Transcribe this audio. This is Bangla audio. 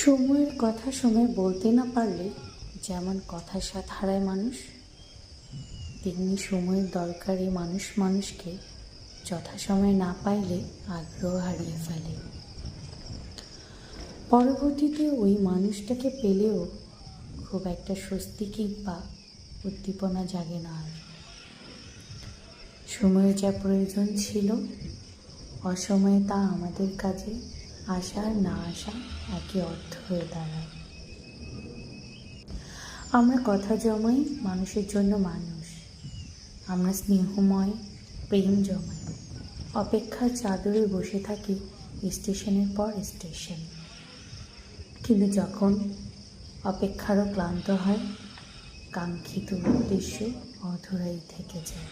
সময়ের কথা সময় বলতে না পারলে যেমন কথার স্বাদ হারায় মানুষ, তেমনি সময়ের দরকারে মানুষ মানুষকে যথাসময়ে না পাইলে আগ্রহ হারিয়ে ফেলে। পরবর্তীতে ওই মানুষটাকে পেলেও খুব একটা স্বস্তি কিংবা উদ্দীপনা জাগে না আর। সময়ের যা প্রয়োজন ছিল, অসময়ে তা আমাদের কাজে আসা আর না আসা একই অর্থ হয়ে দাঁড়ায়। আমরা কথা জমাই মানুষের জন্য মানুষ, আমরা স্নেহময় প্রেম জমাই, অপেক্ষার চাদরে বসে থাকি স্টেশনের পর স্টেশন। কিন্তু যখন অপেক্ষারও ক্লান্ত হয়, কাঙ্ক্ষিত উদ্দেশ্য অধুরাই থেকে যায়।